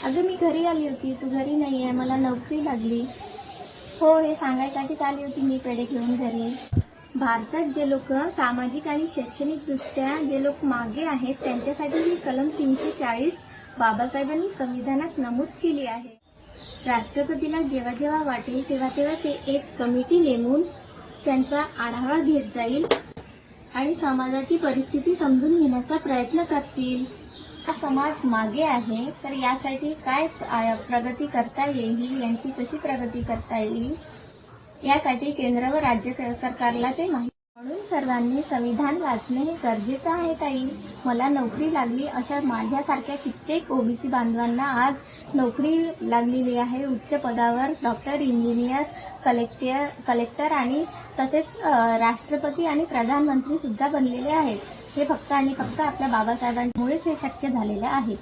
अगं मी घरी आली होती, तू घरी नाही आहे, मला नोकरी लागली. हो, हे सांगायसाठीच आली होती मी पेढे घेऊन घरी. भारतात जे लोक सामाजिक आणि शैक्षणिकदृष्ट्या जे लोक मागे आहेत त्यांच्यासाठी ही कलम 340 बाबासाहेबांनी संविधानात नमूद केली आहे. राष्ट्रपतीला जेव्हा जेव्हा वाटेल तेव्हा तेव्हा ते एक कमिटी नेमून त्यांचा आढावा घेत जाईल आणि समाजाची परिस्थिती समजून घेण्याचा प्रयत्न करतील. हा समाज मागे आहे तर यासाठी काय प्रगती करता येईल, यांची कशी प्रगती करता येईल यासाठी केंद्र व राज्य सरकारला ते माहिती. म्हणून सर्वांनी संविधान वाचणे हे गरजेचं आहे ताई. मला नोकरी लागली अशा माझ्यासारख्या कित्येक ओबीसी बांधवांना आज नोकरी लागलेली आहे. उच्च पदावर डॉक्टर, इंजिनियर, कलेक्टर आणि तसेच राष्ट्रपती आणि प्रधानमंत्री सुद्धा बनलेले आहेत. हे फक्त आणि फक्त आपल्या बाबासाहेबांमुळेच हे शक्य झालेले आहे.